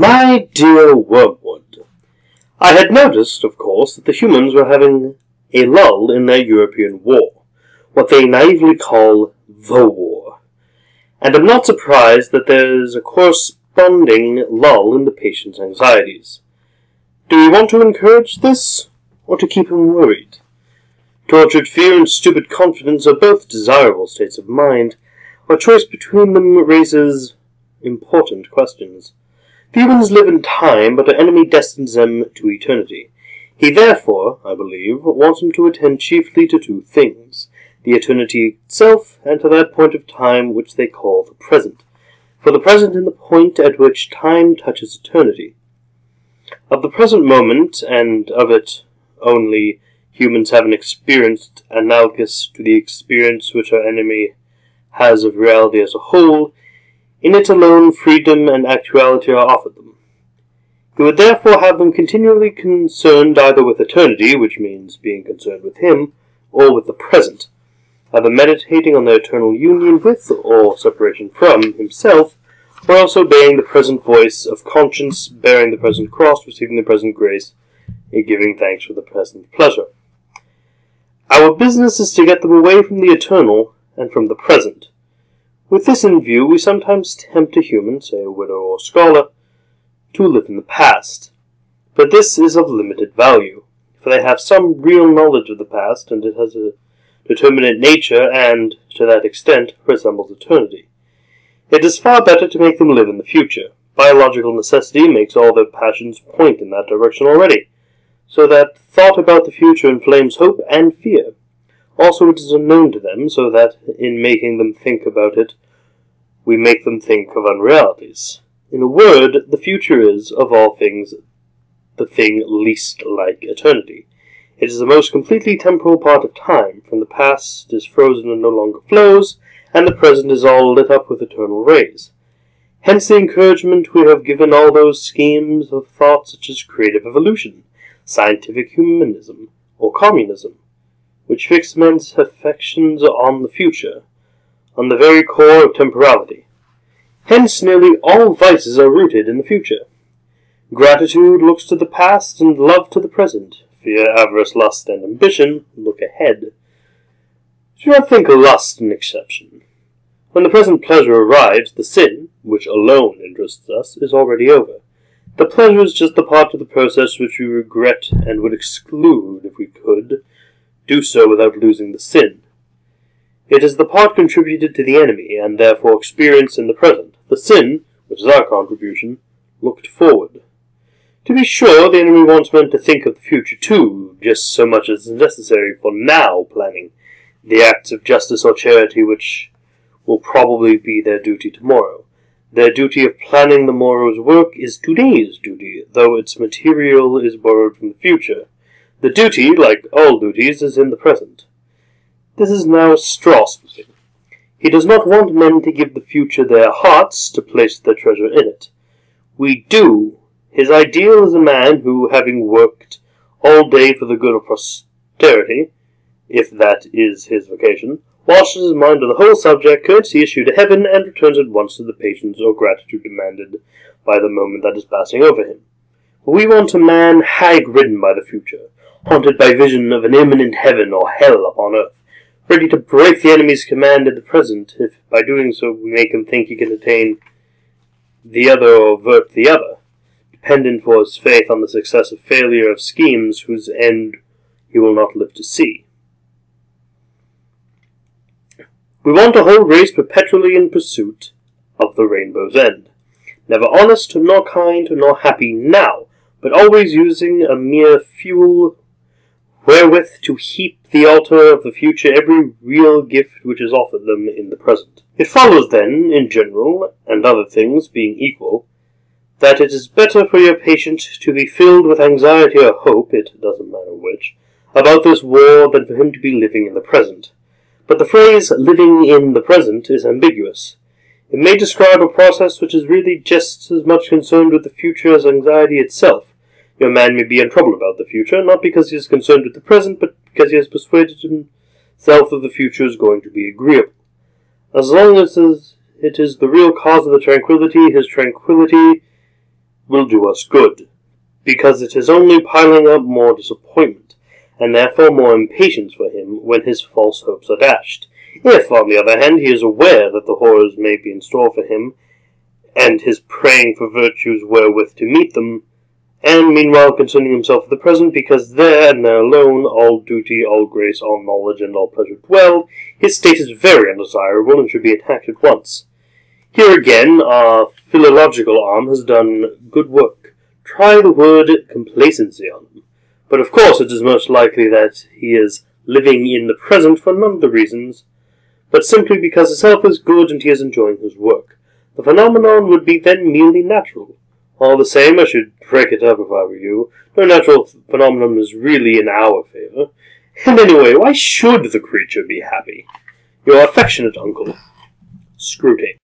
My dear Wormwood, I had noticed, of course, that the humans were having a lull in their European war, what they naively call the war, and am not surprised that there is a corresponding lull in the patient's anxieties. Do we want to encourage this, or to keep him worried? Tortured fear and stupid confidence are both desirable states of mind. Our choice between them raises important questions. The humans live in time, but our enemy destines them to eternity. He therefore, I believe, wants them to attend chiefly to two things, the eternity itself, and to that point of time which they call the present. For the present is the point at which time touches eternity. Of the present moment, and of it only, humans have an experience analogous to the experience which our enemy has of reality as a whole. In it alone freedom and actuality are offered them. He would therefore have them continually concerned either with eternity, which means being concerned with him, or with the present, either meditating on their eternal union with, or separation from, himself, or else obeying the present voice of conscience, bearing the present cross, receiving the present grace, and giving thanks for the present pleasure. Our business is to get them away from the eternal and from the present. With this in view, we sometimes tempt a human, say a widow or scholar, to live in the past. But this is of limited value, for they have some real knowledge of the past, and it has a determinate nature, and, to that extent, resembles eternity. It is far better to make them live in the future. Biological necessity makes all their passions point in that direction already, so that thought about the future inflames hope and fear. Also, it is unknown to them, so that, in making them think about it, we make them think of unrealities. In a word, the future is, of all things, the thing least like eternity. It is the most completely temporal part of time. From the past is frozen and no longer flows, and the present is all lit up with eternal rays. Hence the encouragement we have given all those schemes of thought such as creative evolution, scientific humanism, or communism, which fix men's affections on the future, on the very core of temporality. Hence nearly all vices are rooted in the future. Gratitude looks to the past, and love to the present. Fear, avarice, lust, and ambition look ahead. Do not think lust an exception. When the present pleasure arrives, the sin, which alone interests us, is already over. The pleasure is just the part of the process which we regret and would exclude if we could do so without losing the sin. It is the part contributed to the enemy, and therefore experienced in the present. The sin, which is our contribution, looked forward. To be sure, the enemy wants men to think of the future too, just so much as is necessary for now planning the acts of justice or charity which will probably be their duty tomorrow. Their duty of planning the morrow's work is today's duty, though its material is borrowed from the future. The duty, like all duties, is in the present. This is now straw splitting. He does not want men to give the future their hearts, to place their treasure in it. We do. His ideal is a man who, having worked all day for the good of posterity, if that is his vocation, washes his mind on the whole subject, courtesy issue to heaven, and returns at once to the patience or gratitude demanded by the moment that is passing over him. For we want a man hag-ridden by the future, haunted by vision of an imminent heaven or hell upon earth, ready to break the enemy's command in the present, if by doing so we make him think he can attain the other or avert the other, dependent for his faith on the success or failure of schemes whose end he will not live to see. We want a whole race perpetually in pursuit of the rainbow's end, never honest, nor kind, nor happy now, but always using a mere fuel wherewith to heap the altar of the future every real gift which is offered them in the present. It follows then, in general, and other things being equal, that it is better for your patient to be filled with anxiety or hope, it doesn't matter which, about this war than for him to be living in the present. But the phrase living in the present is ambiguous. It may describe a process which is really just as much concerned with the future as anxiety itself. Your man may be in trouble about the future, not because he is concerned with the present, but because he has persuaded himself that the future is going to be agreeable. As long as it is the real cause of the tranquility, his tranquility will do us good, because it is only piling up more disappointment, and therefore more impatience for him when his false hopes are dashed. If, on the other hand, he is aware that the horrors may be in store for him, and is praying for virtues wherewith to meet them, and meanwhile concerning himself with the present, because there and there alone all duty, all grace, all knowledge, and all pleasure dwell, his state is very undesirable, and should be attacked at once. Here again, our philological arm has done good work. Try the word complacency on him. But of course it is most likely that he is living in the present for none of the reasons, but simply because his health is good and he is enjoying his work. The phenomenon would be then merely natural. All the same, I should break it up if I were you. No natural phenomenon is really in our favour. And anyway, why should the creature be happy? Your affectionate uncle, Screwtape.